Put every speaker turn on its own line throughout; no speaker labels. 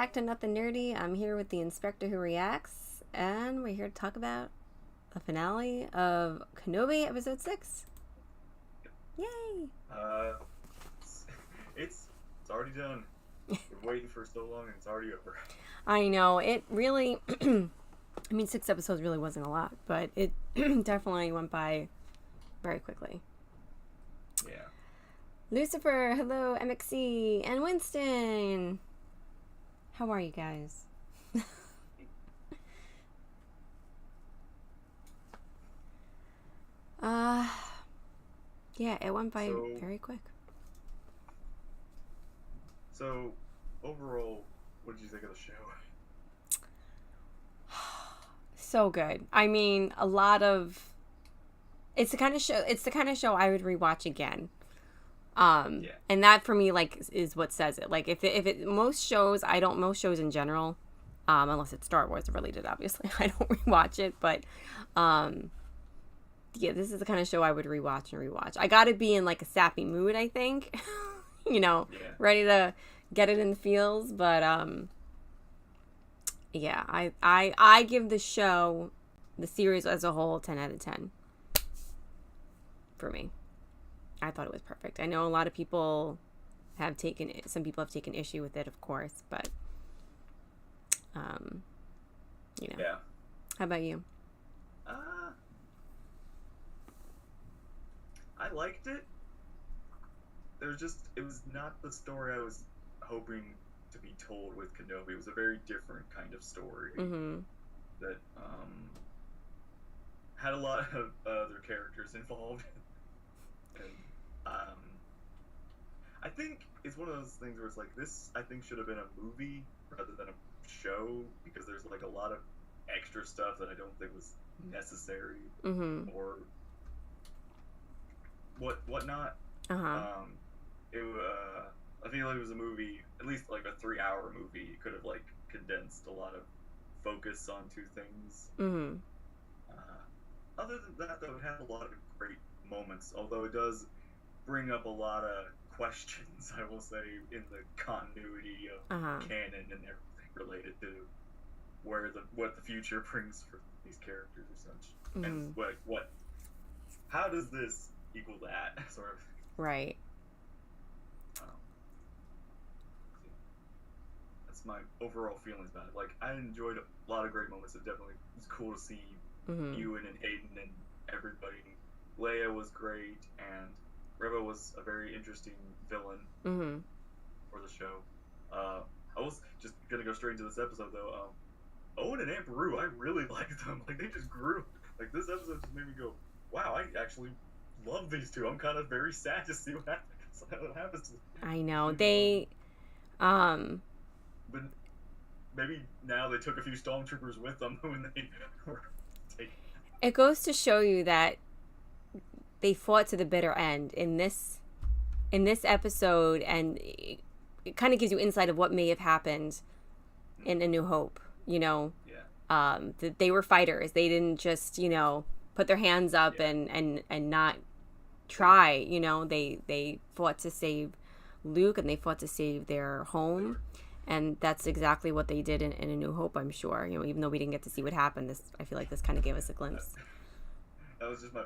back to Nothing Nerdy. I'm here with the Inspector Who Reacts, and we're here to talk about the finale of Kenobi, episode 6. Yay!
It's already done. We're waiting for so long, and it's already over.
I know, it really, I mean, 6 episodes really wasn't a lot, but it definitely went by very quickly.
Yeah.
Lucifer, hello, MXC, and Winston! How are you guys? Yeah, it went by very quick.
So, overall, what did you think of the show?
So good. I mean, it's the kind of show I would rewatch again. And that for me, like, is what says it. Like, most shows in general, unless it's Star Wars related, obviously, I don't rewatch it, but, yeah, this is the kind of show I would rewatch. I gotta be in, like, a sappy mood, I think, ready to get it in the feels, but, yeah, I give the series as a whole, 10 out of 10, for me. I thought it was perfect. I know a lot of people some people have taken issue with it, of course, but,
Yeah.
How about you?
I liked it. It was not the story I was hoping to be told with Kenobi. It was a very different kind of story that had a lot of other characters involved. And I think it's one of those things where it's like, this I think should have been a movie rather than a show, because there's like a lot of extra stuff that I don't think was necessary or whatnot. I feel like it was a movie, at least like a 3-hour movie. It could have like condensed a lot of focus onto things. Other than that, though, it had a lot of great moments, although it does bring up a lot of questions, I will say, in the continuity of canon and everything related to what the future brings for these characters or such. And how does this equal that, sort of?
Right.
That's my overall feelings about it. Like, I enjoyed a lot of great moments. It definitely was cool to see Ewan and Hayden and everybody. Leia was great, and Reva was a very interesting villain for the show. I was just gonna go straight into this episode, though. Owen and Aunt Beru, I really liked them. Like, they just grew. Like, this episode just made me go, wow, I actually love these two. I'm kind of very sad to see what happens to them.
I know. They,
But maybe now they took a few stormtroopers with them when they were taken.
It goes to show you that they fought to the bitter end in this episode, and it kind of gives you insight of what may have happened in A New Hope. That they were fighters. They didn't just put their hands up and not try. They fought to save Luke, and they fought to save their home. And that's exactly what they did in A New Hope, I'm sure. Even though we didn't get to see what happened, I feel like this kind of gave us a glimpse.
That was my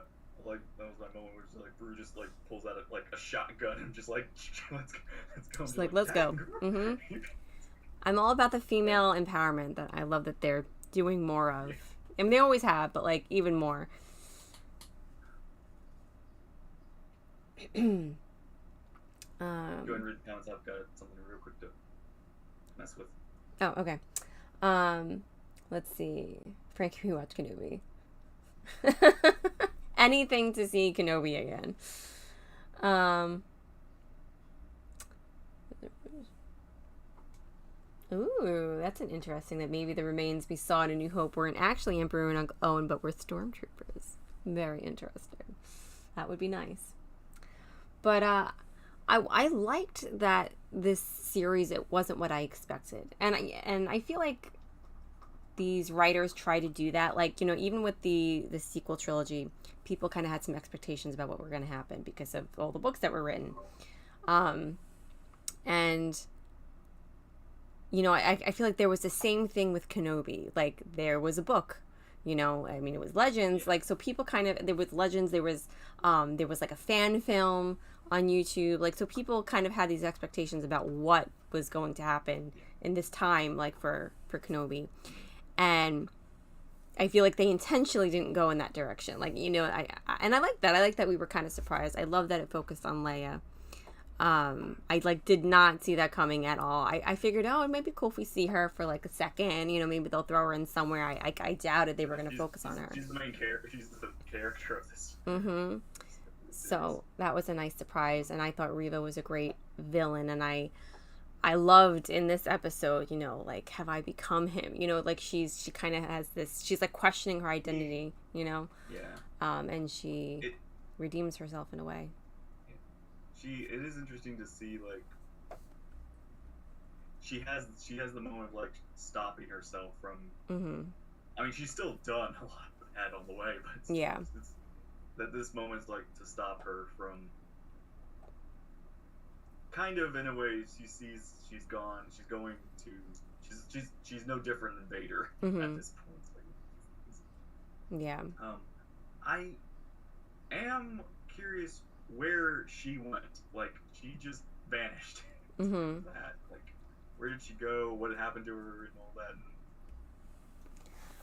moment where Brew just like pulls out a shotgun and just like, let's go.
Just like, let's go. I'm all about the female empowerment that I love that they're doing more of. I mean, they always have, but like even more.
Go ahead and read the comments. I've got something real quick to mess with.
Oh, okay. Let's see. Frank, can we watch Kenobi? Anything to see Kenobi again. Ooh, that's an interesting that maybe the remains we saw in A New Hope weren't actually Emperor and Uncle Owen, but were stormtroopers. Very interesting. That would be nice. But I liked that this series, it wasn't what I expected. And I feel like these writers try to do that. Like, even with the sequel trilogy, people kind of had some expectations about what were going to happen because of all the books that were written. And you know, I feel like there was the same thing with Kenobi. Like, there was a book, you know, I mean, it was Legends. Like, so people kind of, there was Legends, there was like a fan film on YouTube. Like, so people kind of had these expectations about what was going to happen in this time, like, for Kenobi. And I feel like they intentionally didn't go in that direction. Like, you know, I like that. I like that we were kind of surprised. I love that it focused on Leia. I like did not see that coming at all. I figured, oh, it might be cool if we see her for like a second. You know, maybe they'll throw her in somewhere. I doubted they were going to focus on her.
She's the main character. She's the character of this.
Mm-hmm. So that was a nice surprise, and I thought Reva was a great villain, and I loved in this episode, you know, like, have I become him? You know, like she kind of has this. She's like questioning her identity. You know.
Yeah.
And she redeems herself in a way.
It is interesting to see, like, she has the moment of, like, stopping herself from, I mean, she's still done a lot bad on the way, but it's that this moment's, like, to stop her from, kind of, in a way, she sees she's gone, she's no different than Vader at this point.
Yeah.
I am curious where she went. Like, she just vanished. That, like, where did she go? What had happened to her and all that?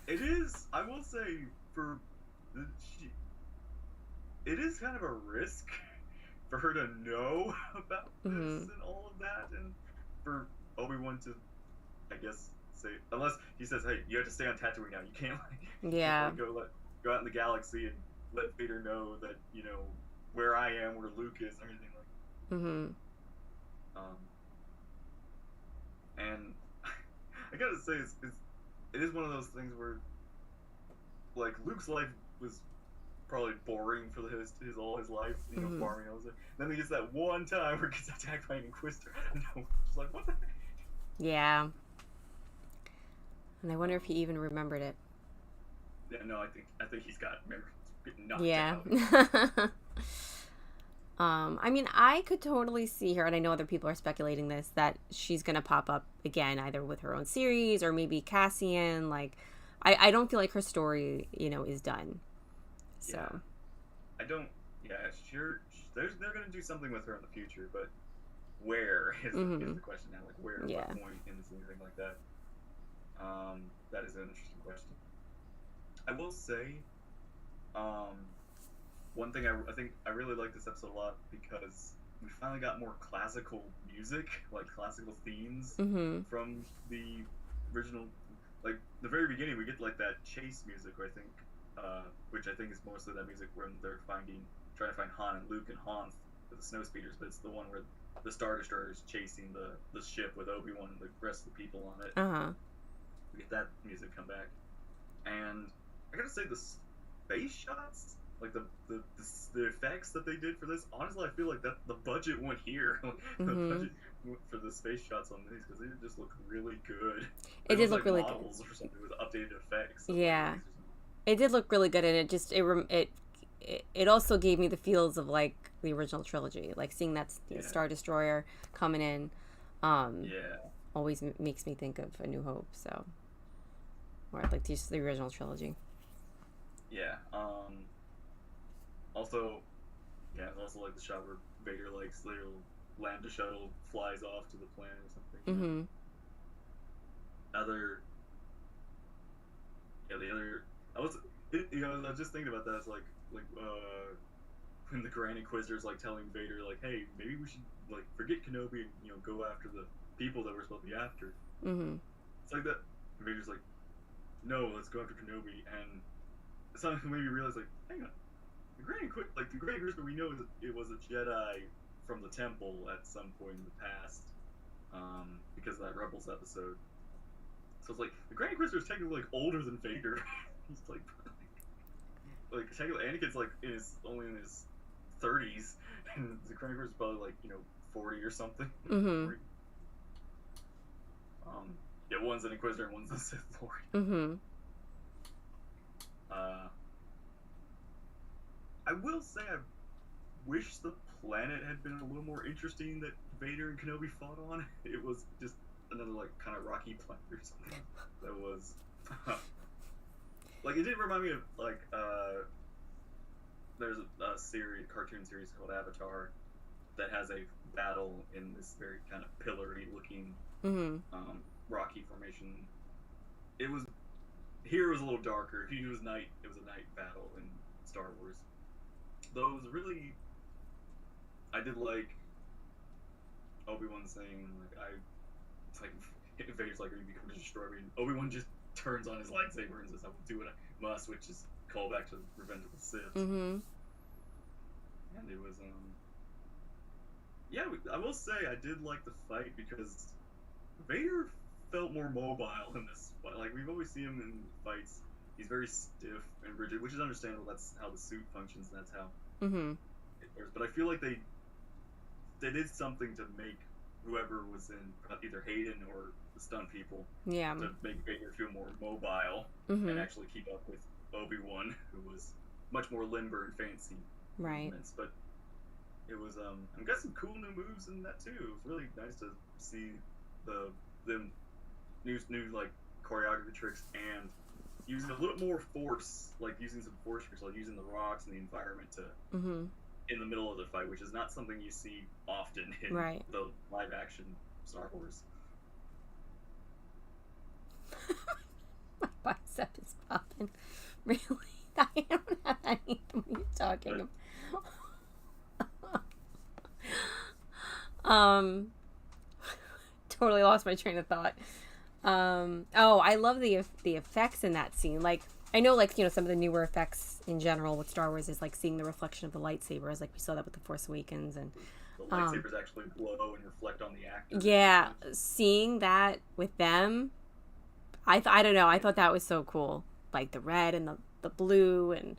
And it is, I will say, it is kind of a risk for her to know about this and all of that, and for Obi-Wan to, I guess, say, unless he says, hey, you have to stay on Tatooine now. You can't, like, go out in the galaxy and let Vader know that, you know, where I am, where Luke is, and everything like that. And I gotta say, it is one of those things where, like, Luke's life was probably boring for his all his life, you know, farming all this. Then he gets that one time where he gets attacked by an Inquisitor. Just like, what the heck?
Yeah. And I wonder if he even remembered it.
Yeah, no, I think he's got memory knocked out.
I mean, I could totally see her, and I know other people are speculating this, that she's going to pop up again, either with her own series or maybe Cassian. Like, I don't feel like her story, you know, is done. So.
Yeah. I don't, sure, they're going to do something with her in the future, but where is the question now? Like, where, at what point in this anything like that? That is an interesting question. I will say, one thing I think I really like this episode a lot because we finally got more classical music, like classical themes from the original. Like the very beginning, we get like that chase music, which I think is mostly that music when they're trying to find Han and Luke and Han with the snow speeders, but it's the one where the Star Destroyer is chasing the ship with Obi-Wan and the rest of the people on it. We get that music come back, and I gotta say the space shots. Like the effects that they did for this, honestly, I feel like that the budget went here. The budget went for the space shots on these because they just look really good.
It did look really good.
Or something with updated effects.
Yeah, it did look really good, and it also gave me the feels of like the original trilogy, like seeing that Star Destroyer coming in. Always makes me think of A New Hope. So, or like just the original trilogy.
Yeah. Also like the shot where Vader likes little land a shuttle, flies off to the planet or something. I was just thinking about that. It's like when the Grand Inquisitor's like telling Vader like, hey, maybe we should like forget Kenobi and, you know, go after the people that we're supposed to be after. It's like that. And Vader's like, no, let's go after Kenobi, and something made me realize, like, hang on. The Grand Inquisitor we know it was a Jedi from the Temple at some point in the past, because of that Rebels episode. So it's like the Grand Inquisitor is technically like older than Vader. He's like technically Anakin's like only in his 30s, and the Grand Inquisitor's probably like 40 or something. One's an Inquisitor and one's a Sith Lord. I will say I wish the planet had been a little more interesting that Vader and Kenobi fought on. It was just another like kind of rocky planet or something that was like it did remind me of like there's a cartoon series called Avatar that has a battle in this very kind of pillory looking rocky formation. It was here it was a little darker. It was night. It was a night battle in Star Wars. Though it was really, I did like Obi-Wan saying like it's like Vader's like, are you becoming to destroy me? And Obi-Wan just turns on his lightsaber and says, I will do what I must, which is call back to Revenge of the Sith. And it was yeah, I will say I did like the fight because Vader felt more mobile in this fight. Like we've always seen him in fights, he's very stiff and rigid, which is understandable. That's how the suit functions. And that's how it works. But I feel like they did something to make whoever was in either Hayden or the stunt people to make Vader feel more mobile and actually keep up with Obi-Wan, who was much more limber and fancy movements. But it was I got some cool new moves in that too. It was really nice to see them new like choreography tricks and using a little more force, like using some force tricks, like using the rocks and the environment to in the middle of the fight, which is not something you see often in the live action Star Wars.
My bicep is popping. Really? I don't have any. What are you talking about? Totally lost my train of thought. I love the effects in that scene. Like, I know, like, you know, some of the newer effects in general with Star Wars is like seeing the reflection of the lightsabers, like we saw that with the Force Awakens, and
the lightsabers actually glow and reflect on the actors.
Yeah, seeing that with them, I don't know, I thought that was so cool. Like the red and the blue, and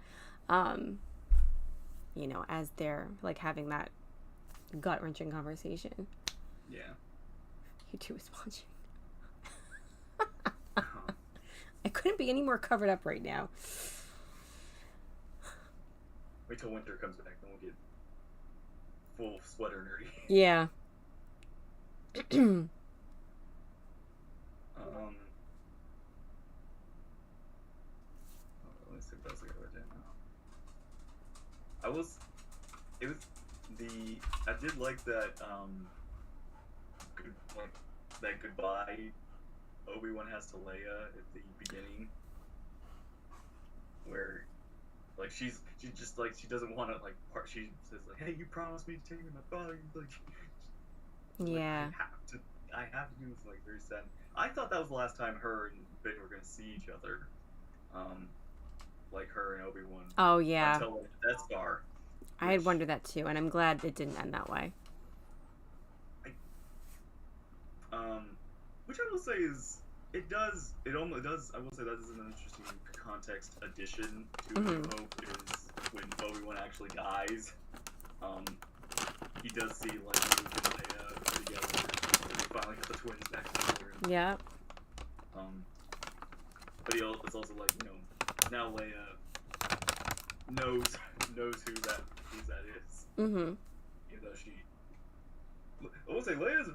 you know, as they're like having that gut-wrenching conversation.
Yeah.
YouTube is watching. I couldn't be any more covered up right now.
Wait till winter comes back, then we'll get full sweater nerdy.
Yeah.
Let me see what else I got right now. I did like that, that goodbye Obi-Wan has to Leia at the beginning, where like she just like she doesn't want to like she says like, hey, you promised me to take me to my father, like
yeah,
like, I have to do this. Like very sad. I thought that was the last time her and Vader were gonna see each other, like her and Obi-Wan.
Oh yeah,
until like, the Death Star.
I had wondered that too, and I'm glad it didn't end that way.
Which I will say is, it does, I will say that is an interesting context addition to New Hope, is when Obi-Wan actually dies, he does see, like, Luke and Leia together, and they finally got the twins back together.
Yeah.
But it's also like, you know, now Leia knows who that is.
Mm-hmm.
You know, I will say Leia is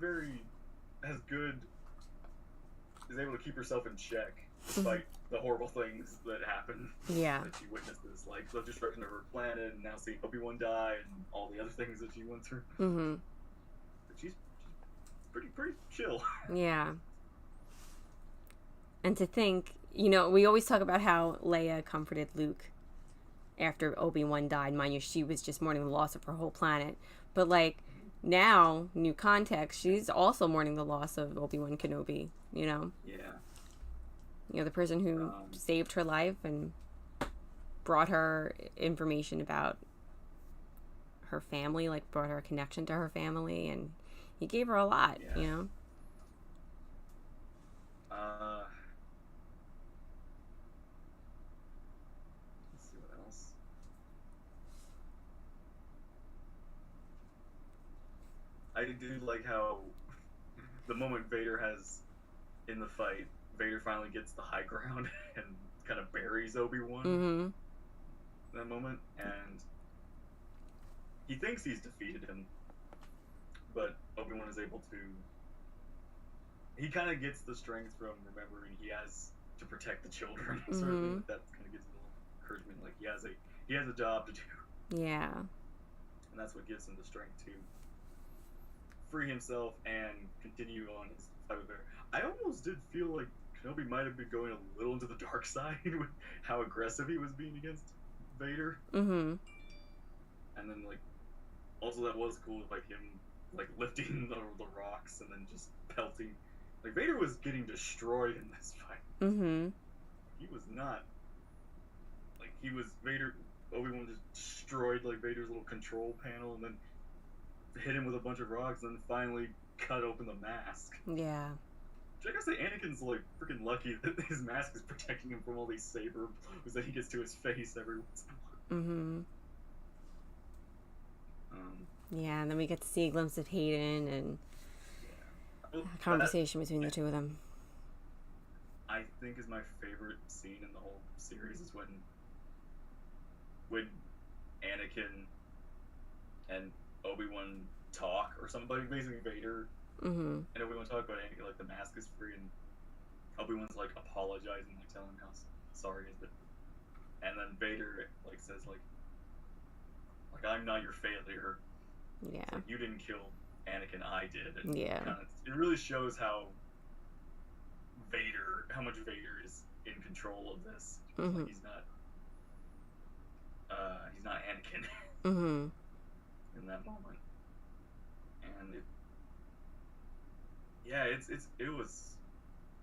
able to keep herself in check despite the horrible things that happen.
Yeah.
That she witnesses, like the destruction of her planet, and now seeing Obi-Wan die, and all the other things that she went through.
Mm-hmm.
But she's pretty chill.
Yeah. And to think, you know, we always talk about how Leia comforted Luke after Obi-Wan died. Mind you, she was just mourning the loss of her whole planet. But, like, now, new context, she's also mourning the loss of Obi-Wan Kenobi, you know?
Yeah.
You know, the person who saved her life and brought her information about her family, like, brought her a connection to her family, and he gave her a lot, you know?
Let's see what else. I do like how the moment Vader has in the fight, Vader finally gets the high ground and kind of buries Obi-Wan in that moment, and he thinks he's defeated him, but Obi-Wan is able to he kind of gets the strength from remembering he has to protect the children, sort of thing.
Mm-hmm.
Like that kind of gives him a little encouragement. Like he has a job to do,
Yeah.
and that's what gives him the strength to free himself and continue on his fight with Vader. I almost did feel like Kenobi might have been going a little into the dark side with how aggressive he was being against Vader.
Mm-hmm.
And then like also that was cool, like him like lifting the rocks and then just pelting. Like Vader was getting destroyed in this fight.
Mm-hmm.
He was not like he was Vader. Obi-Wan just destroyed like Vader's little control panel and then hit him with a bunch of rocks and then finally cut open the mask.
Yeah.
Which I gotta say, Anakin's like freaking lucky that his mask is protecting him from all these saber blows that he gets to his face every once in a while.
Mm-hmm. Yeah, and then we get to see a glimpse of Hayden and a conversation between the two of them.
I think is my favorite scene in the whole series is when Anakin and Obi-Wan talk or something, basically Vader
Mm-hmm.
and Obi-Wan talk about Anakin, like the mask is free and Obi-Wan's like apologizing, like telling him how sorry he is, but and then Vader like says like I'm not your failure.
Yeah.
Like, you didn't kill Anakin, I did. And
Yeah.
It really shows how much Vader is in control of this.
Mm-hmm.
Like, he's not Anakin
Mm-hmm.
in that moment. And it was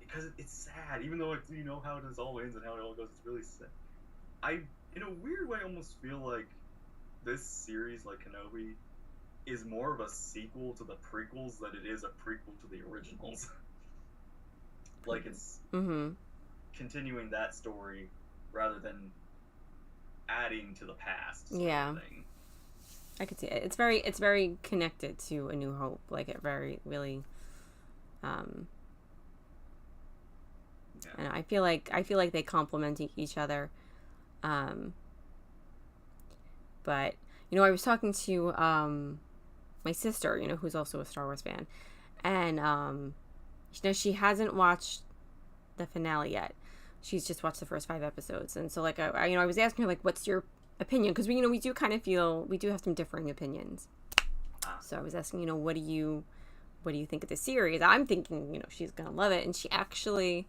because it's sad, even though you know how this all ends and how it all goes. It's really sad. I, in a weird way, almost feel like this series, like Kenobi, is more of a sequel to the prequels than it is a prequel to the originals. Like it's
Mm-hmm.
continuing that story rather than adding to the past.
Yeah.
Thing.
I could see it. It's very connected to A New Hope. Like it very really.
Yeah.
And I feel like they complement each other. But I was talking to my sister, who's also a Star Wars fan, and she hasn't watched the finale yet. She's just watched the first 5 episodes, and so like I was asking her like, what's your opinion? Because we do kind of feel we do have some differing opinions. So I was asking, what do you think of the series? I'm thinking, she's gonna love it, and she actually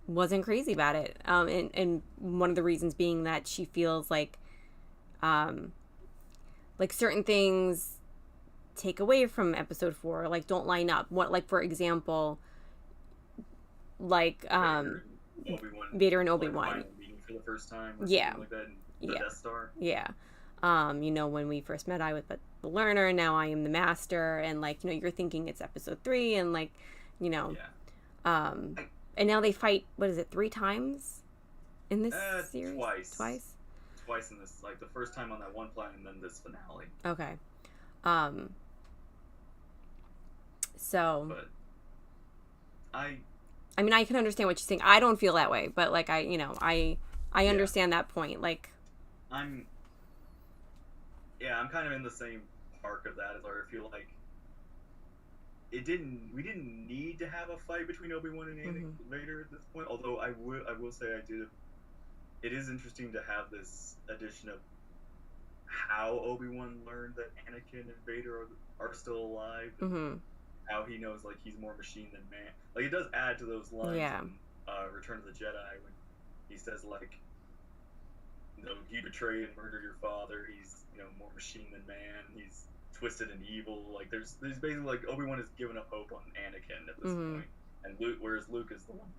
wasn't crazy about it. And one of the reasons being that she feels like certain things take away from episode 4, like don't line up. What, like for example, like Vader and Obi-Wan
meeting for the first time.
Yeah.
Like that in the Death Star.
Yeah. When we first met, I was the learner, and now I am the master, and like you're thinking it's episode 3, and like
Yeah.
And now they fight. What is it? 3 times in this series?
Twice in this, like the first time on that one planet, and then this finale.
Okay. So.
But I
mean, I can understand what you're saying. I don't feel that way, but like I understand that point. Like.
I'm kind of in the same arc of that, as I feel like we didn't need to have a fight between Obi-Wan and Vader at this point. Although I will say it is interesting to have this addition of how Obi-Wan learned that Anakin and Vader are still alive.
Mm-hmm.
How he knows like he's more machine than man. Like it does add to those lines in Return of the Jedi when he says like, he betrayed and murdered your father. He's more machine than man. He's twisted and evil. Like there's basically like Obi-Wan has given up hope on Anakin at this point, and whereas Luke is the one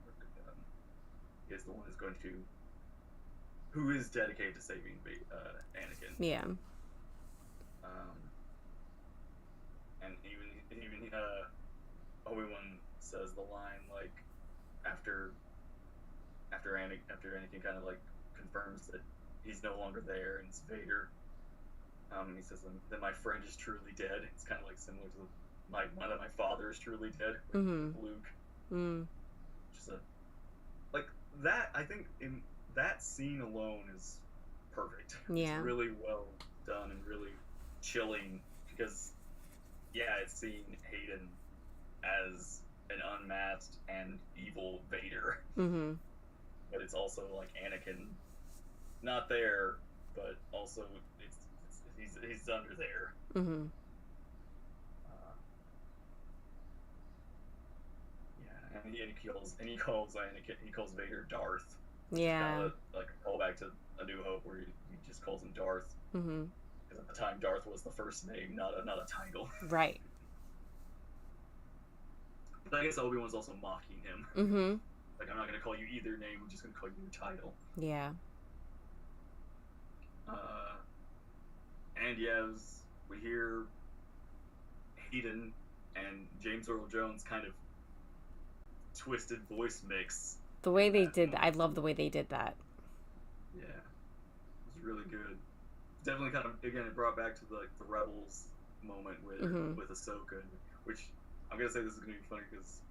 who is dedicated to saving Anakin.
Yeah.
And even Obi-Wan says the line like after Anakin kind of like confirms that he's no longer there and it's Vader. He says that my friend is truly dead. It's kind of like similar to my father is truly dead. Luke. Just like that. I think in that scene alone is perfect.
Yeah.
It's really well done and really chilling because it's seeing Hayden as an unmasked and evil Vader.
Mm-hmm.
But it's also like Anakin, not there, but also he's under there.
Mm-hmm.
Yeah, and he calls Anakin, he calls Vader Darth.
Yeah.
Kind of like a callback to A New Hope, where he just calls him Darth.
Mm-hmm.
Because at the time, Darth was the first name, not a title.
Right.
But I guess Obi-Wan's also mocking him.
Mm-hmm.
Like, I'm not gonna call you either name, I'm just gonna call you your title.
Yeah.
And yeah, we hear Hayden and James Earl Jones kind of twisted voice mix.
The way they did that, I love the way they did that.
Yeah, it was really good. Definitely kind of, again, it brought back to the Rebels moment with Ahsoka, which I'm gonna say this is gonna be funny because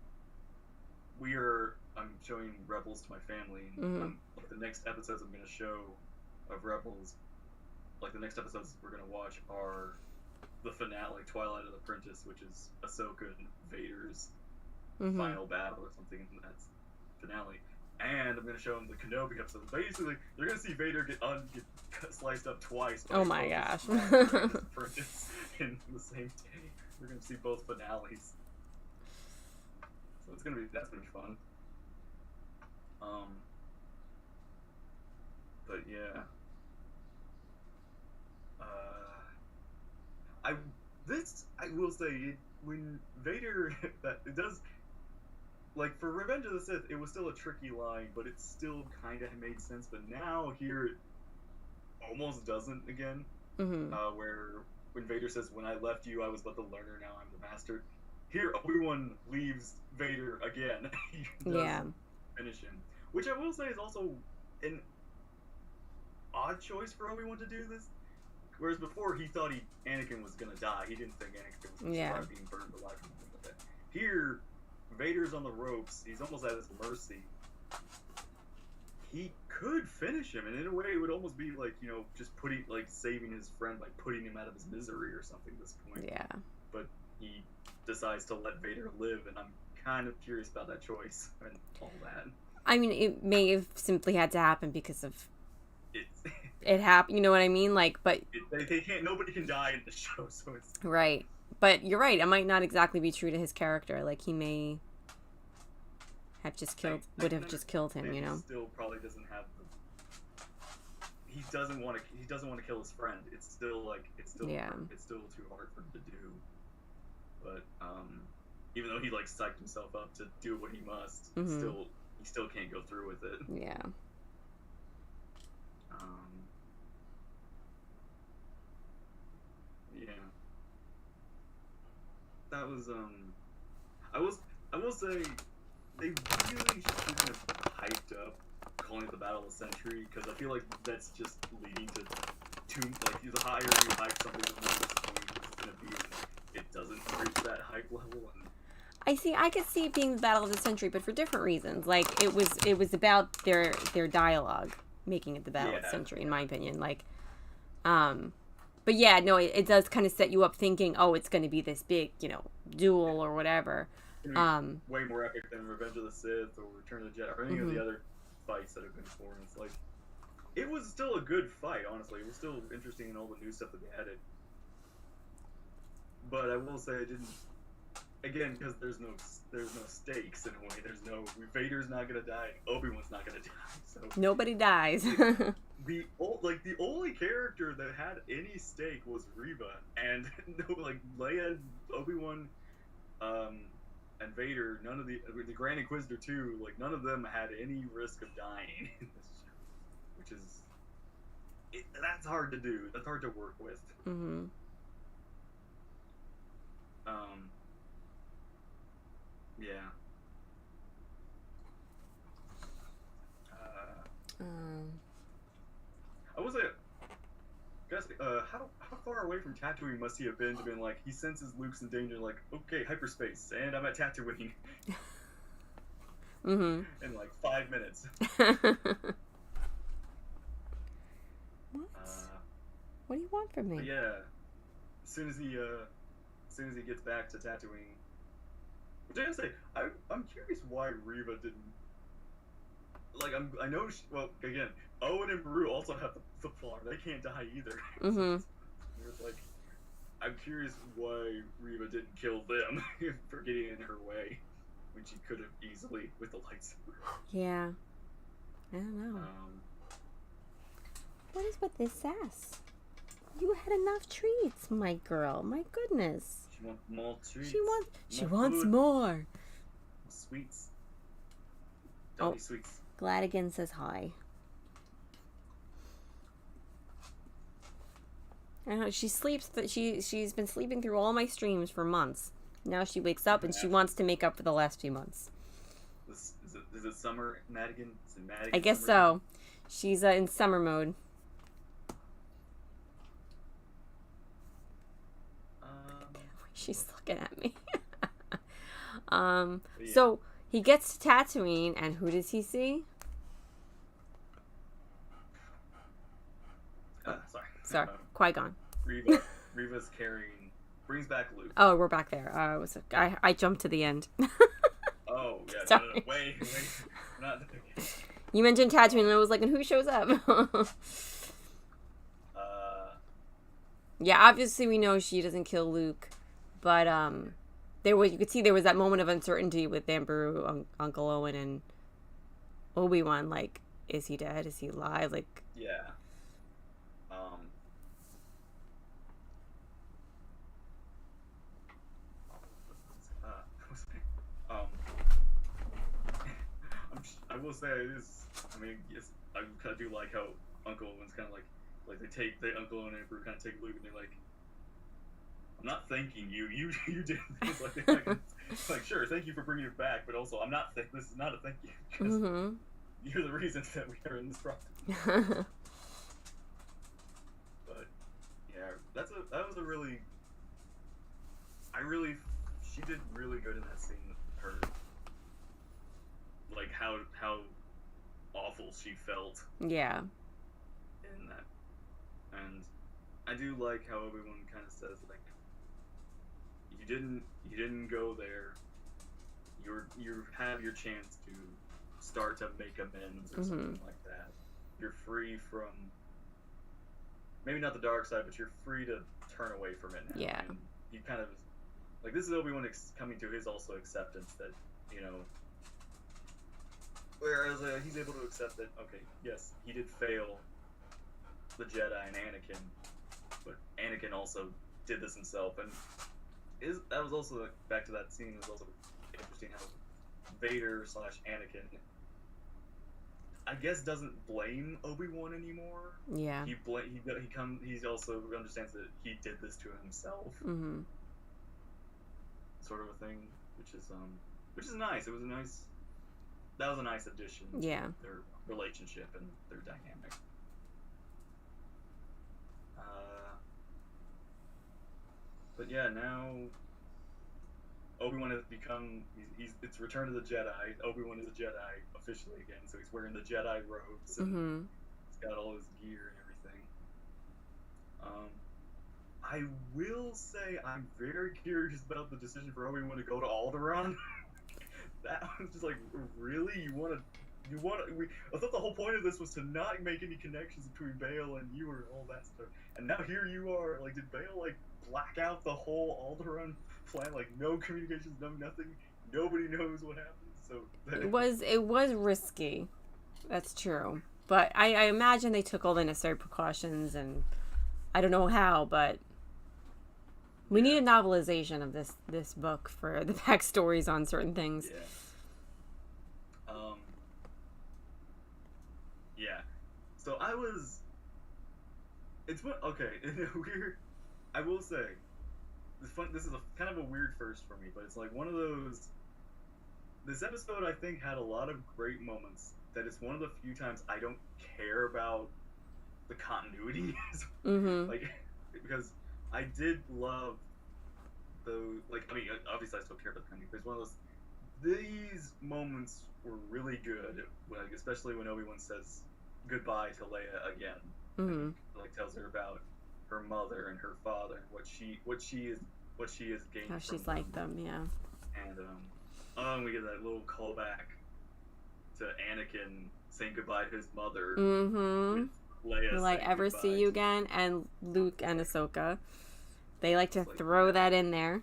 I'm showing Rebels to my family, and like the next episodes I'm gonna show of Rebels, like the next episodes we're gonna watch are the finale, Twilight of the Apprentice, which is Ahsoka and Vader's final battle or something in that finale. And I'm gonna show them the Kenobi episode. Basically, they're gonna see Vader get sliced up twice.
Oh my gosh!
Apprentice in the same day. We're gonna see both finales. So that's gonna be fun. But yeah. I will say when Vader it does, like, for Revenge of the Sith, it was still a tricky line, but it still kind of made sense. But now here it almost doesn't again. Where when Vader says, "When I left you, I was but the learner. Now I'm the master." Here, Obi-Wan leaves Vader again. He doesn't finish him, which I will say is also an odd choice for Obi-Wan to do this. Whereas before, he thought Anakin was gonna die. He didn't think Anakin was gonna survive being burned alive or anything like that. Here, Vader's on the ropes. He's almost at his mercy. He could finish him, and in a way, it would almost be like, just saving his friend by putting him out of his misery or something at this point.
Yeah.
But he decides to let Vader live, and I'm kind of curious about that choice and all that.
I mean, it may have simply had to happen because of it happened. You know what I mean? Like, but
they can't. Nobody can die in the show, so it's
right. But you're right. It might not exactly be true to his character. Like, he may have just killed. Would have just killed him.
Still probably doesn't have. He doesn't want to kill his friend. It's still it's still too hard for him to do. But even though he psyched himself up to do what he must, he still can't go through with it.
Yeah.
Yeah. That was I will say they really shouldn't have hyped up calling it the Battle of the Century, because I feel like that's just leading to the higher you hype something, the more disappointing it's gonna be when it doesn't reach that hype level. And
I could see it being the Battle of the Century, but for different reasons. Like, it was about their dialogue making it the Battle of the Century, in my opinion. Like, but yeah, no, it does kind of set you up thinking, oh, it's going to be this big, duel or whatever.
Way more epic than Revenge of the Sith or Return of the Jedi or any of the other fights that have been formed. It's like, it was still a good fight, honestly. It was still interesting in all the new stuff that they added. But I will say it didn't. Again, because there's no stakes in a way. There's no Vader's not gonna die. Obi-Wan's not gonna die. So
nobody dies.
the only character that had any stake was Reva, and Leia, Obi-Wan, and Vader. None of the Grand Inquisitor too. None of them had any risk of dying in this show, which is that's hard to do. That's hard to work with. Yeah. I was guys, how far away from Tatooine must he have been to be like, he senses Luke's in danger, like, okay, hyperspace, and I'm at Tatooine. In 5 minutes.
What do you want from me?
Yeah. As soon as he gets back to Tatooine, Which I gotta say, I'm curious why Reva didn't. Like, I know. Well, again, Owen and Beru also have the farm. They can't die either.
Mm-hmm.
It's like, I'm curious why Reva didn't kill them for getting in her way when she could have easily with the lightsaber.
Yeah. I don't know. What is with this sass? You had enough treats, my girl. My goodness.
She wants more treats.
She wants more.
Sweets. Don't be sweets.
Gladigan says hi. I know she sleeps. She's been sleeping through all my streams for months. Now she wakes up and she wants to make up for the last few months.
Is it summer, Madigan? Is it Madigan?
I guess so. She's in summer mode. She's looking at me. So he gets to Tatooine, and who does he see? Sorry, Qui-Gon.
Reva's brings back Luke.
Oh, we're back there. I jumped to the end.
Oh, yeah.
Sorry.
No, wait. Not
you mentioned Tatooine, and I was like, and who shows up? Yeah, obviously we know she doesn't kill Luke, but you could see there was that moment of uncertainty with Beru, Uncle Owen, and Obi-Wan. Like, is he dead? Is he alive? Like,
yeah. I will say it is. I mean, yes, I kind of do like how Uncle Owen's kind of like Uncle Owen and Beru kind of take Luke and they're like, I'm not thanking you. You did this. Like, sure, thank you for bringing it back, but also this is not a thank you.
Mm-hmm.
You're the reason that we are in this problem. But yeah, she did really good in that scene. Her, like how awful she felt.
Yeah.
In that, and I do like how Obi-Wan kind of says like, you didn't go there. You have your chance to start to make amends or something like that. You're free from maybe not the dark side, but you're free to turn away from it now.
Yeah.
And he kind of like this is Obi-Wan coming to his also acceptance that whereas he's able to accept that okay, yes, he did fail the Jedi and Anakin, but Anakin also did this himself, and that was also back to that scene. It was also interesting how Vader / Anakin, I guess, doesn't blame Obi-Wan anymore.
Yeah.
He also understands that he did this to himself.
Mm-hmm.
Sort of a thing, which is nice. That was a nice addition to their relationship and their dynamic. But yeah, now Obi-Wan has become it's Return of the Jedi. Obi-Wan is a Jedi officially again, so he's wearing the Jedi robes and he's got all his gear and everything. I will say I'm very curious about the decision for Obi-Wan to go to Alderaan. That was just like, really? I thought the whole point of this was to not make any connections between Bail and you and all that stuff. And now here you are, like, did Bail like black out the whole Alderaan plan? Like, no communications, no nothing. Nobody knows what happened. So
it was risky. That's true. But I imagine they took all the necessary precautions, and I don't know how, but we need a novelization of this book for the backstories on certain things.
Yeah. Yeah. So I will say, this is kind of a weird first for me, but it's like one of those. This episode, I think, had a lot of great moments. That it's one of the few times I don't care about the continuity. Like, because I did love obviously I still care about the continuity, but it's one of those. These moments were really good, like, especially when Obi-Wan says goodbye to Leia again. Like, tells her about her mother and her father and what she is gained.
How
from
she's
them.
like them, yeah.
And Oh, and we get that little callback to Anakin saying goodbye to his mother.
Mm-hmm.
With Leia
Will I
saying
ever
goodbye
see you
to-
again? And Luke and Ahsoka. They like to
It's like,
throw
yeah.
that in there.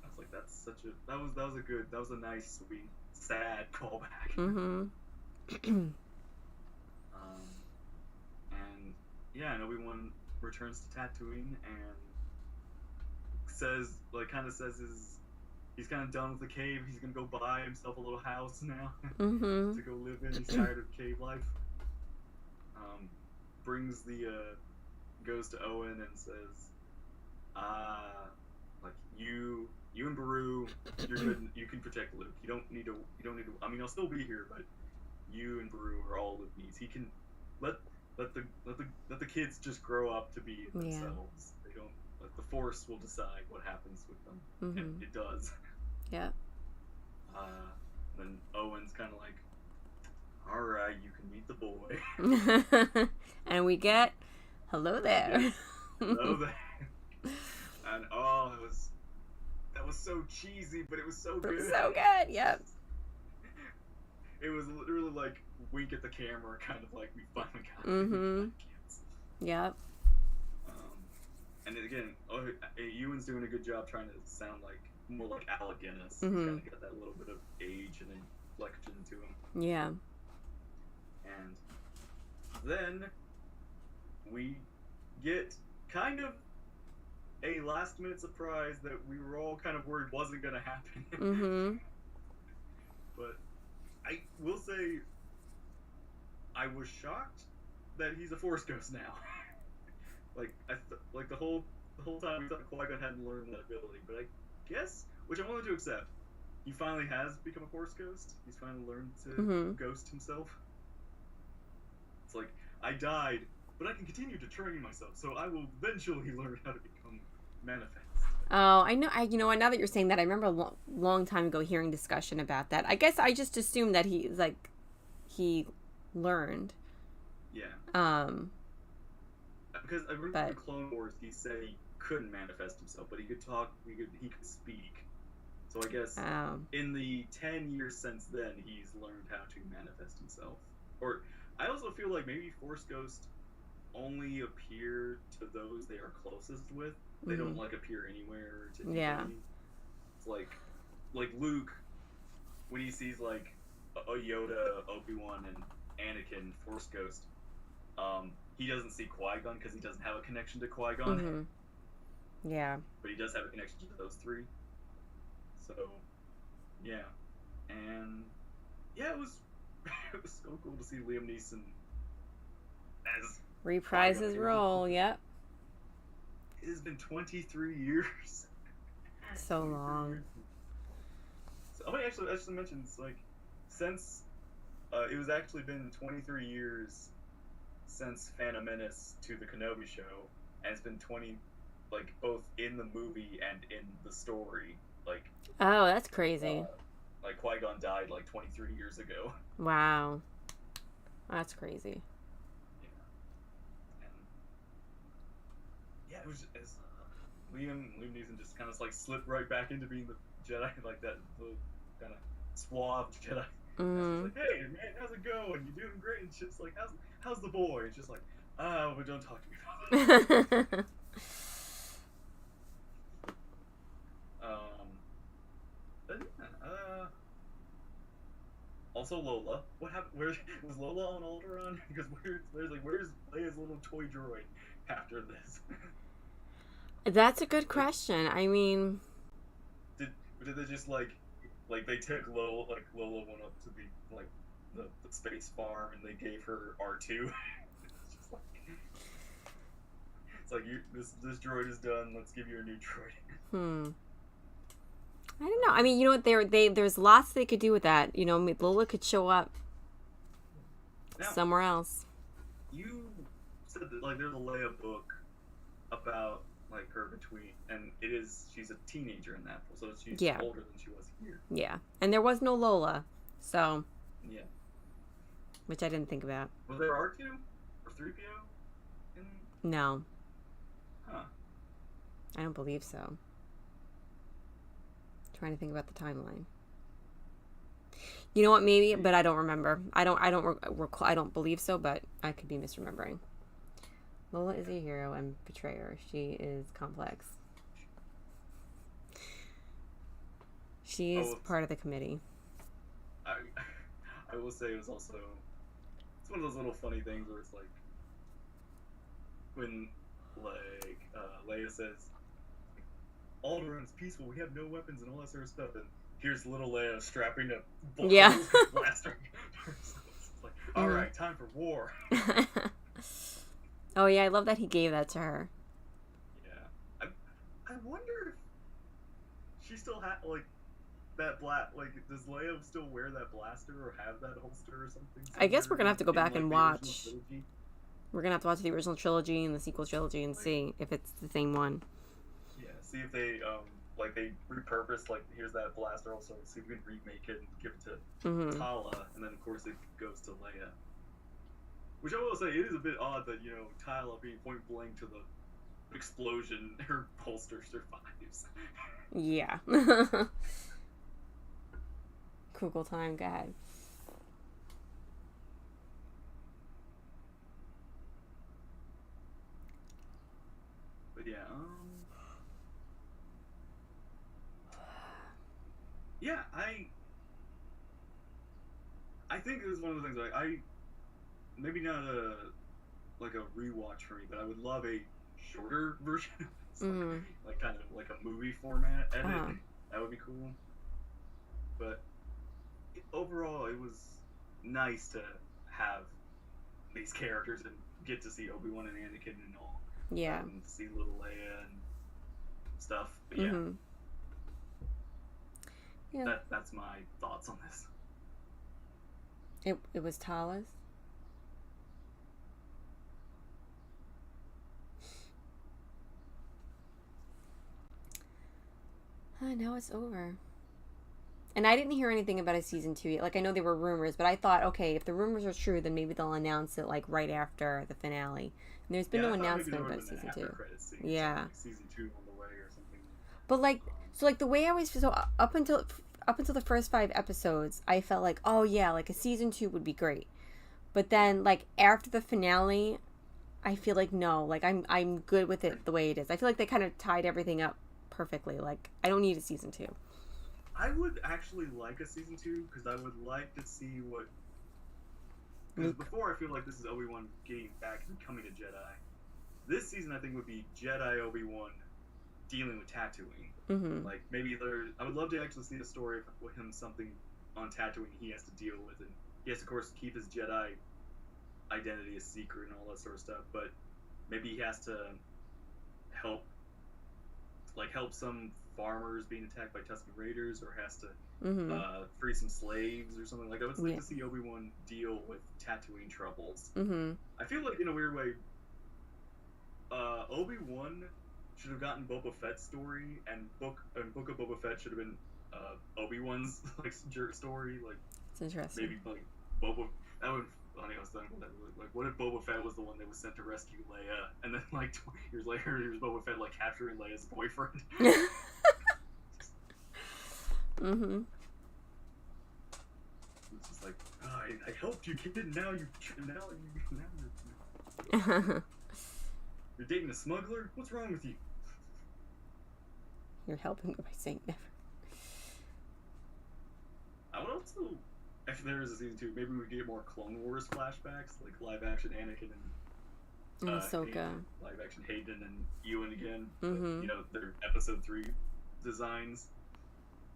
I was like, that's such a that was a nice, sweet, sad callback.
Mm-hmm.
And yeah, and Obi-Wan returns to Tatooine and says, like, kind of says he's kind of done with the cave. He's gonna go buy himself a little house now
Mm-hmm.
to go live in. He's tired of cave life. Brings the goes to Owen and says, like you and Beru, you're good. You can protect Luke. You don't need to. I mean, I'll still be here, but you and Beru are all with me. He can let the kids just grow up to be themselves. They don't. Like, the Force will decide what happens with them, and it does.
Yeah.
Then Owen's kind of like, all right, you can meet the boy.
And we get, hello there.
Hello there. And that was so cheesy, but it was so good.
So good, yep.
It was literally like wink at the camera, kind of like we finally got
Mm-hmm.
it.
Yep.
And again, Ewan's doing a good job trying to sound like more like Alec Guinness.
Mm-hmm.
He's kind of got that little bit of age and inflection to him.
Yeah.
And then we get kind of a last-minute surprise that we were all kind of worried wasn't going to happen.
Mm-hmm.
But I will say, I was shocked that he's a Force ghost now. Like the whole time we thought Qui-Gon hadn't learned that ability, but I guess, which I'm willing to accept, he finally has become a Force ghost. He's finally learned to ghost himself. It's like, I died, but I can continue to train myself, so I will eventually learn how to become manifest.
Oh, I know. Now that you're saying that, I remember a long time ago hearing discussion about that. I guess I just assumed that he learned.
Yeah. Because I remember in the Clone Wars, he said he couldn't manifest himself, but he could talk. He could speak. So I guess in the 10 years since then, he's learned how to manifest himself. Or I also feel like maybe Force Ghosts only appear to those they are closest with. They don't like appear anywhere to anybody.
Yeah.
It's like Luke, when he sees like a Yoda, Obi-Wan, and Anakin Force Ghost, he doesn't see Qui-Gon because he doesn't have a connection to Qui-Gon.
Mm-hmm. Yeah.
But he does have a connection to those three. So, yeah. And yeah, it was so cool to see Liam Neeson as
reprise his role. Yep.
It has been 23 years.
So long.
So, I actually mention it's like since it was actually been 23 years since Phantom Menace to the Kenobi show, and it's been 20, like, both in the movie and in the story. Like,
oh, that's crazy.
Like, Qui-Gon died like 23 years ago.
Wow, that's crazy.
Yeah, it was Liam Neeson just kind of like slipped right back into being the Jedi, like that little kind of suave Jedi.
Mm-hmm.
It's like, hey man, how's it going? You doing great? And shit's like, how's the boy? It's just like, but don't talk to me about it. But yeah, also Lola. What happened? Where was Lola on Alderaan? Because where's Leia's little toy droid after this?
That's a good question. I mean,
did they just like they took Lola went up to the space farm and they gave her R2? It's like this droid is done. Let's give you a new droid.
I don't know. I mean, you know what? There's lots they could do with that. You know, Lola could show up somewhere else.
You said that like there's a Leia book about like her and she's a teenager in that, so she's older than she was here.
Yeah, and there was no Lola, so
yeah,
which I didn't think about.
Was there R2 or 3PO?
No.
Huh.
I don't believe so. Trying to think about the timeline. You know what? Maybe, but I don't remember. I don't believe so, but I could be misremembering. Lola is a hero and betrayer. She is complex. She is part of the committee.
I will say it's one of those little funny things where it's like when Leia says Alderaan's peaceful, we have no weapons and all that sort of stuff, and here's little Leia strapping a blaster. It's like, all right, time for war.
Oh yeah, I love that he gave that to her.
Yeah, I wonder if she still had that does Leia still wear that blaster or have that holster or something?
I guess we're gonna have to go back and watch. We're gonna have to watch the original trilogy and the sequel trilogy and see if it's the same one.
Yeah, see if they they repurpose here's that blaster also. See if we can remake it and give it to Tala, and then of course it goes to Leia. Which I will say, it is a bit odd that Tala being point blank to the explosion, her holster survives.
Yeah. Google time, go ahead.
But yeah, yeah, I think it was one of the things maybe not a rewatch for me, but I would love a shorter version, kind of like a movie format edit. That would be cool. But overall, it was nice to have these characters and get to see Obi-Wan and Anakin and all.
Yeah.
And see little Leia and stuff. But yeah.
Yeah.
That's my thoughts on this.
It was Tala's. Now it's over. And I didn't hear anything about a season 2 yet. I know there were rumors, but I thought, okay, if the rumors are true, then maybe they'll announce it right after the finale. And there's been no announcement about season 2. Yeah.
Season 2 on the way or something.
But the way I was up until the first 5 episodes, I felt like, oh yeah, a season 2 would be great. But then after the finale, I feel like no, I'm good with it the way it is. I feel like they kind of tied everything up perfectly. I don't need a season 2.
I would actually like a season 2 because I would like to see what. Because before I feel like this is Obi-Wan getting back and becoming a Jedi. This season I think would be Jedi Obi-Wan dealing with Tatooine.
Mm-hmm.
Maybe I would love to actually see the story of him something on Tatooine he has to deal with, and he has to, of course, keep his Jedi identity a secret and all that sort of stuff. But maybe he has to help some farmers being attacked by Tusken Raiders, or has to free some slaves or something. I would like to see Obi-Wan deal with Tatooine troubles.
Mm-hmm.
I feel like, in a weird way, Obi-Wan should have gotten Boba Fett's story, and Book of Boba Fett should have been Obi-Wan's story.
It's interesting.
Maybe Boba. That would. I was thinking that. What if Boba Fett was the one that was sent to rescue Leia, and then 20 years later, here's Boba Fett capturing Leia's boyfriend.
Mm-hmm.
It's just I helped you, kid. Now you're dating a smuggler. What's wrong with you?
You're helping me by saying never.
I would also, if there is a season 2, maybe we get more Clone Wars flashbacks, live action Anakin and
Ahsoka.
Live action Hayden and Ewan again.
Mm-hmm.
Their episode 3 designs.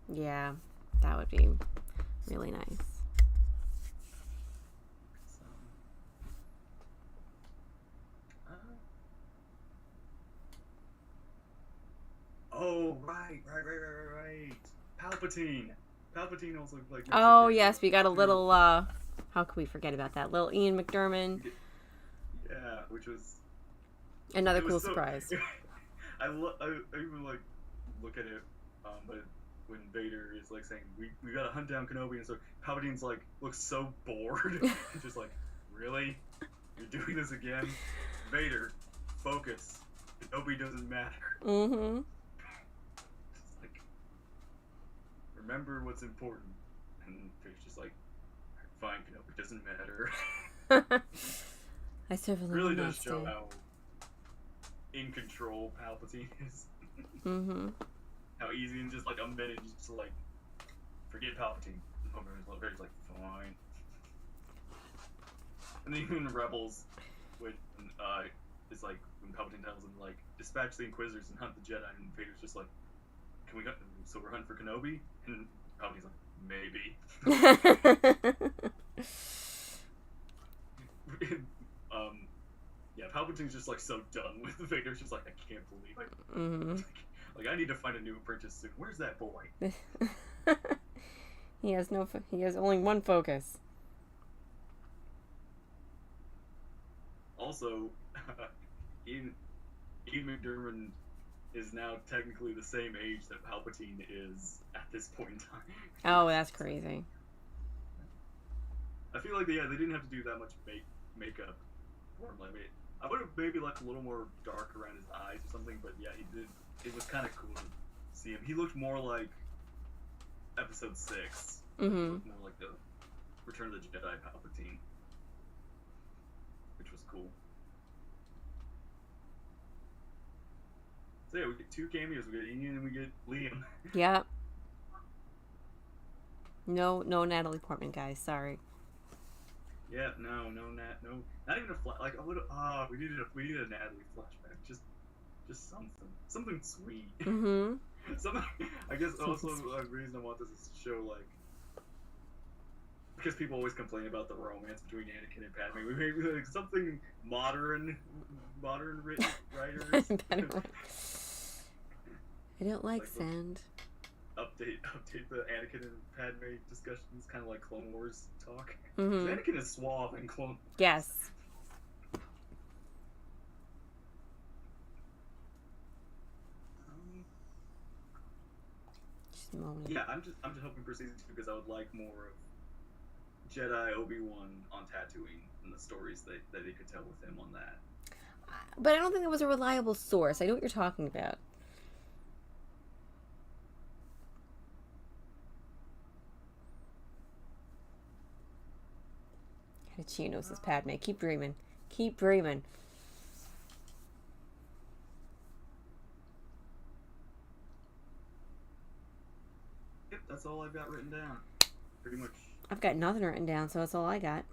Yeah, that would be really nice.
Oh, right. Palpatine also
Oh yes, we got a little. How could we forget about that? Little Ian McDiarmid.
Yeah, which was
another cool surprise.
I even look at it, but when Vader is saying we gotta hunt down Kenobi, and so Palpatine's looks so bored, just really, you're doing this again, Vader, focus. Kenobi doesn't matter.
Mm-hmm.
Remember what's important. And Vader's just like, fine, Kenobi, doesn't matter.
I serve a
really
little
does
master.
show how in control Palpatine is.
Mm-hmm.
How easy in just like a minute, just like, forget Palpatine. And Vader's like, fine. And then even Rebels, when it's like when Palpatine tells him like dispatch the Inquisitors and hunt the Jedi, and Vader's just like, can we go? So we're hunting for Kenobi, and Palpatine's like, maybe. Yeah, Palpatine's just like so done with Vader's just like, I can't believe it.
Mm-hmm.
Like I need to find a new apprentice soon. Where's that boy?
He has only one focus.
Also, Ian McDiarmid is now technically the same age that Palpatine is at this point in time.
Oh, that's crazy.
I feel like they didn't have to do that much makeup for him. Like, I would have maybe left a little more dark around his eyes or something, but yeah, he did. It was kind of cool to see him. He looked more like Episode 6.
Mm-hmm.
Looked more like the Return of the Jedi Palpatine, which was cool. So yeah, we get 2 cameos. We get Ian and we get Liam.
Yep. No Natalie Portman, guys. Sorry.
Yeah, no, not even a like a little. We needed a Natalie flashback. Just something sweet.
Mm-hmm.
Something. I guess also a reason I want this is to show like, because people always complain about the romance between Anakin and Padme. We maybe like something modern written writers.
I don't like
Like,
sand.
Update the Anakin and Padme discussions, kind of like Clone Wars talk.
Mm-hmm.
Anakin is suave in Clone Wars.
Yes. Just a moment.
Yeah, I'm just hoping for season 2 because I would like more of Jedi Obi-Wan on Tatooine and the stories that they could tell with him on that.
But I don't think it was a reliable source. I know what you're talking about. Chinos says Padme. Keep dreaming. Keep dreaming.
Yep, that's all I've got written down. Pretty much.
I've got nothing written down, so that's all I got.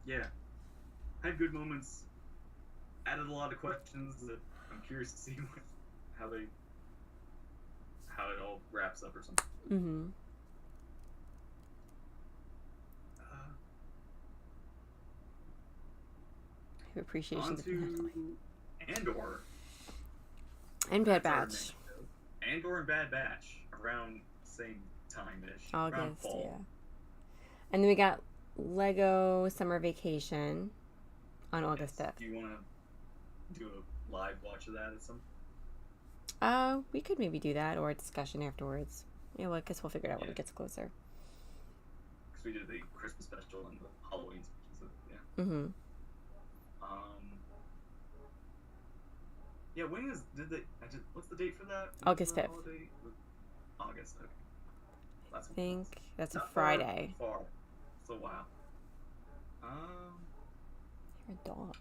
Yeah. Had good moments. Added a lot of questions that I'm curious to see how it all wraps up or something.
Mm-hmm. Appreciation
on to Andor.
And Bad Batch.
Andor and Bad Batch around same time-ish.
August,
fall.
yeah. And then we got Lego Summer Vacation on August 5th.
Do you want to do a live watch of that at some?
We could maybe do that or a discussion afterwards. Yeah, well, I guess we'll figure it out when it gets closer.
Because we did the Christmas special and the Halloween special, so yeah.
Mm-hmm.
Yeah, what's the date for that?
August 5th.
August, okay.
I think that's a Friday.
Far. So wow.
You're a dog.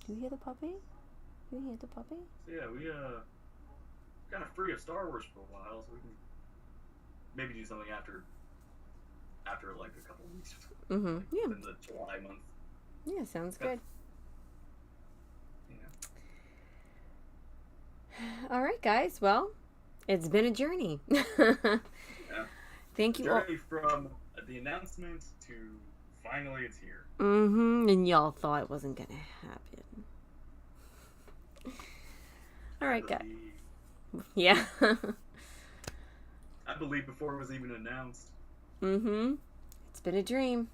Do you hear the puppy? Do you hear the puppy?
So yeah, we kind of free of Star Wars for a while, so we can maybe do something after like a couple of weeks.
Mm-hmm. Yeah.
In the July month.
Yeah, sounds good. All right, guys. Well, it's been a journey.
Yeah.
Thank you all.
Journey from the announcement to finally it's here.
Mm-hmm. And y'all thought it wasn't gonna happen. All right, guys. Yeah.
I believe before it was even announced.
Mm-hmm. It's been a dream.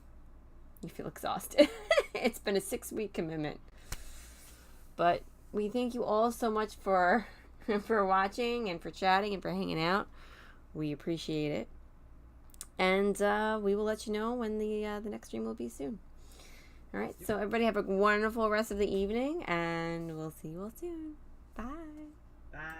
You feel exhausted. It's been a 6-week commitment. But we thank you all so much for watching and for chatting and for hanging out. We appreciate it. And we will let you know when the next stream will be soon. All right. So everybody have a wonderful rest of the evening, and we'll see you all soon. Bye.
Bye.